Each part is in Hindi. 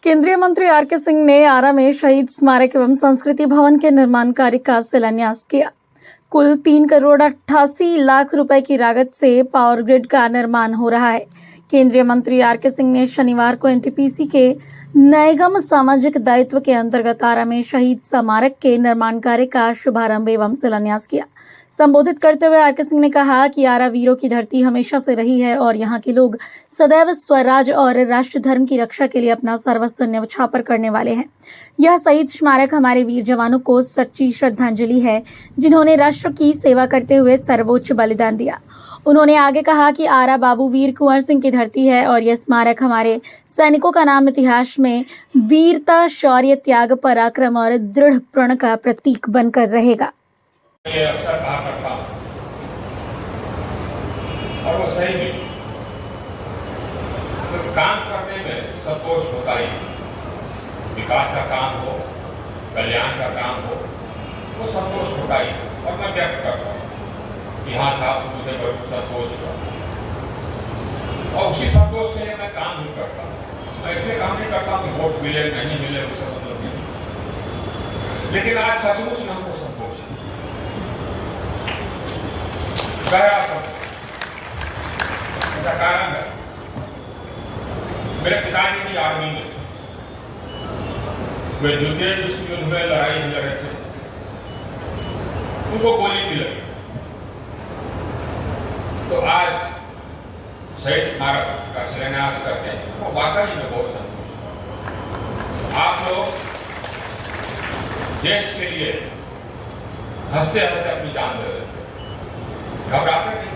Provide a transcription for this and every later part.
केंद्रीय मंत्री आर.के. सिंह ने आरा में शहीद स्मारक एवं संस्कृति भवन के निर्माण कार्य का शिलान्यास किया। कुल 3,88,00,000 रुपए की लागत से पावर ग्रिड का निर्माण हो रहा है। केंद्रीय मंत्री आर.के. सिंह ने शनिवार को एनटीपीसी के नएगम सामाजिक दायित्व के अंतर्गत आरा में शहीद स्मारक के निर्माण कार्य का शुभारंभ एवं शिलान्यास किया। संबोधित करते हुए आर.के. सिंह ने कहा कि आरा वीरों की धरती हमेशा से रही है और यहाँ के लोग सदैव स्वराज और राष्ट्र धर्म की रक्षा के लिए अपना सर्वस्व न्यौछावर करने वाले हैं। यह शहीद स्मारक हमारे वीर जवानों को सच्ची श्रद्धांजलि है, जिन्होंने राष्ट्र की सेवा करते हुए सर्वोच्च बलिदान दिया। उन्होंने आगे कहा कि आरा बाबू वीर कुंवर सिंह की धरती है और यह स्मारक हमारे सैनिकों का नाम इतिहास में वीरता, शौर्य, त्याग, पराक्रम और दृढ़ प्रण का प्रतीक बनकर रहेगा। ये अवसर कहा करता हूं और वो सही भी। तो काम करने में संतोष होता ही, विकास का काम हो, कल्याण का काम हो, वो संतोष होता ही। और मैं व्यक्त करता हूँ यहाँ साहब मुझे बहुत संतोष हुआ और उसी संतोष के लिए मैं काम भी करता हूँ। मैं इसलिए काम नहीं करता कि वोट मिले नहीं मिले उससे मतलब नहीं, लेकिन आज सचमुच में हमको संतोष है, गहरा संतोष। इसका कारण है मेरे पिताजी भी आर्मी में वे द्वितीय विश्व युद्ध में लड़ाई लड़ रहे थे, उनको गोली भी लगी। तो आज शहीद स्मारक का शिलान्यास करते हैं तो वाकई में बहुत संतोष हुआ। आप लोग देश के लिए हंसते हंसते अपनी जान दे देते, घबराते नहीं।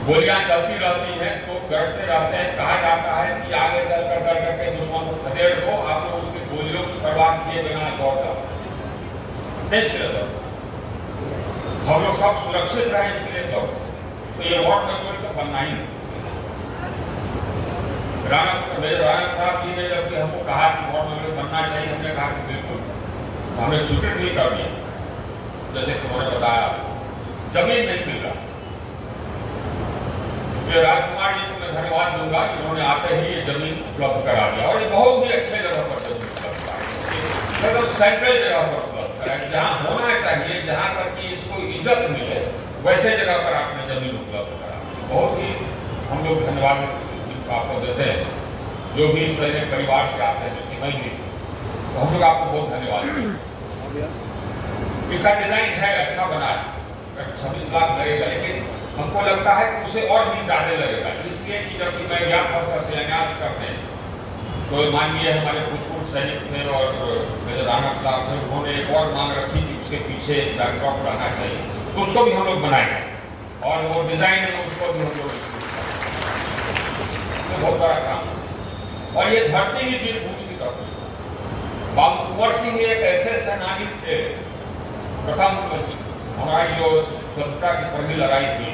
गोलियां चलती रहती हैं तो गरजते रहते हैं। कहा जाता है कि आगे चलकर कर करके दुश्मन को खदेड़ दो, आप लोग उसकी गोलियों की परवाह किए बिना दौड़ जाओ, देश के लिए हम लोग सब सुरक्षित रहे इसलिए तो ये वोट कमजोरी तो बनना ही नहीं। राणा साहब जी ने जब हमको कहा कि वोट कमजोरी बनना चाहिए, हमने कहा कि बिल्कुल, हमने स्वीकृत भी कर दिया। जैसे उन्होंने बताया जमीन नहीं मिल रहा, ये राजकुमार जी को मैं धन्यवाद दूंगा कि उन्होंने आते ही ये जमीन उपलब्ध करा दिया और ये बहुत ही अच्छे जगह पर जमीन उपलब्ध करा, मतलब सेंट्रल जगह पर उपलब्ध करा, जहाँ होना चाहिए, जहाँ पर कि इसको इज्जत मिले, वैसे जगह पर आपने जमीन उपलब्ध करा। बहुत ही हम लोग धन्यवाद आपको देते हैं, जो भी सैनिक परिवार से आते हैं, जो नहीं भी, तो हम लोग आपको बहुत धन्यवाद देते हैं। इसका डिजाइन है, अच्छा बना है, 26 लाख लगेगा, लेकिन हमको लगता है कि उसे और भी ज्यादा लगेगा, इसलिए कि जब मैं गया था उसका शिलान्यास करने, तो माननीय हमारे भूतपूर्व सैनिक थे और मेजर राणा प्रताप थे, उन्होंने एक और मांग रखी कि उसके पीछे बैकड्रॉप रहना चाहिए, तो उसको भी हम लोग बनाएंगे और वो डिजाइन है उसको भी हम लोग, बहुत बड़ा काम। और ये धरती ही वीर भूमि की धरती। बाबू कुंवर सिंह एक ऐसे सेनानी थे, प्रथम हमारी जो स्वतंत्रता की पहली लड़ाई हुई,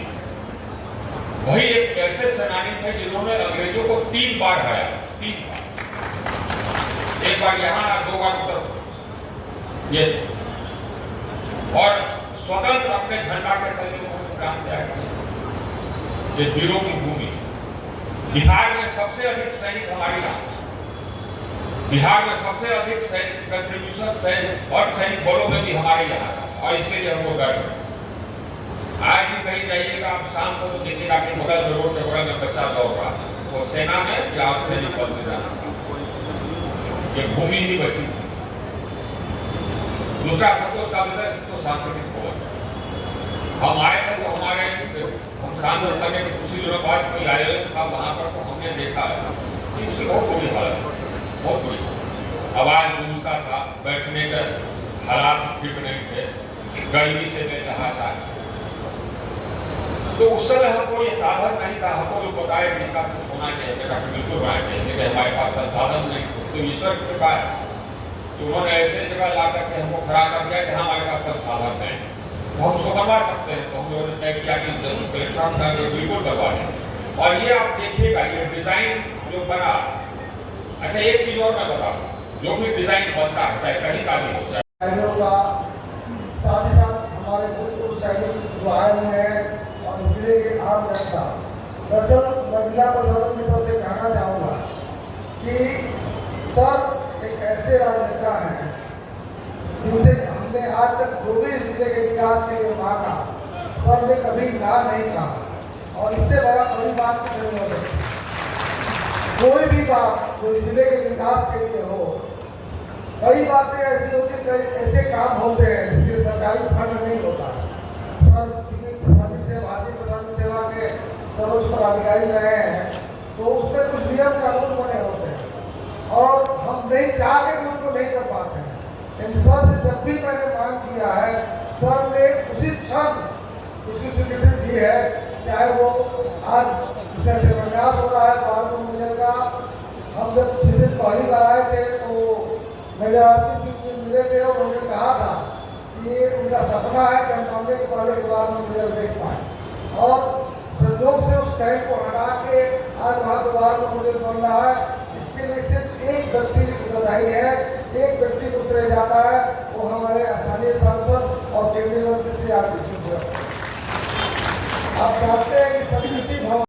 वही एक ऐसे सेनानी थे जिन्होंने अंग्रेजों को 3 बार हराया, 3 बार, एक बार यहाँ, 2 बार उधर, ये और स्वतंत्र अपने झंडा के तले उन्होंने काम किया। ये वीरों की भूमि। बिहार में सबसे अधिक सैनिक हमारी राष्ट्र, बिहार में सबसे अधिक सैनिक कंट्रीब्यूशन सैनिक और सैनिक बलों में भी हमारे यहाँ का, और इसके लिए हमको गर्व है। आज भी कहीं जाइएगा आप शाम को तो देखिएगा कि बगल में, रोड के बगल में बच्चा दौड़ रहा है, वो सेना में या सैनिक बल में जाना था। ये भूमि ही बची। दूसरा संतोष का विषय तो सांस्कृतिक भवन। हम आए थे तो हमारे हम सांसद करने के कुछ दिनों बाद कोई आयोजन था वहां पर, तो हमने देखा कि उसकी बहुत बुरी हालत, बहुत बुरी आवाज गूंजता था, बैठने के हालात ठीक नहीं थे, गर्मी से बेतहाशा। तो उस समय हमको ये साधन नहीं था, हमको लोग बताए कि इसका कुछ होना चाहिए, बिल्कुल होना चाहिए, लेकिन हमारे पास संसाधन नहीं। तो ईश्वर की कृपा है कि उन्होंने ऐसे जगह ला करके हमको खड़ा कर दिया कि हमारे पास संसाधन है, तो हम उसको बनवा सकते हैं। तो हम लोगों ने तय किया कि प्लेटफॉर्म का बिल्कुल बनवा दें। और ये आप देखिएगा, ये डिजाइन जो बना, अच्छा एक चीज और मैं बताऊँ, जो भी डिजाइन बनता है चाहे कहीं का भी हो, साथ ही साथ हमारे भूतपूर्व सैनिक जो आए हुए हैं और इसलिए आम जनता, दरअसल महिला प्रशासन की तरफ से कहना चाहूँगा कि सर एक ऐसे राजनेता हैं जिनसे हमने आज तक जो भी जिले के विकास के लिए मांगा, सर ने कभी ना नहीं कहा। और इससे बड़ी बात नहीं हो सकती। कोई भी बात जो जिले के विकास के लिए हो, कई बातें ऐसी होती, कई ऐसे काम होते हैं जिसके सरकारी फंड नहीं होता। सर प्रशासनिक सेवा, भारतीय प्रशासनिक सेवा के सर्वोच्च पदाधिकारी रहे हैं, तो उसमें कुछ नियम कानून बने होते हैं और हम नहीं चाह के भी उसको नहीं कर पाते हैं। लेकिन सर से जब भी मैंने मांग किया है, सर ने उसी क्षण उसकी स्वीकृति दी है। चाहे वो आज जिसका शिलान्यास हो रहा है पालपुर मंदिर का, हम जब जिस दिन पहली बार आए थे तो मेजर आरपी सिंह जी मिले थे और उन्होंने कहा था कि उनका सपना है कि हम मामले के पहले के बाद मंदिर देख पाए। और संयोग से उस टैंक को हटा के आज वहाँ द्वार में मंदिर बन रहा है। इसके लिए सिर्फ एक व्यक्ति बधाई है, एक व्यक्ति दूसरे जाता है, वो हमारे स्थानीय सांसद और केंद्रीय मंत्री श्री आरपी सिंह। आप जानते हैं कि संस्कृति भवन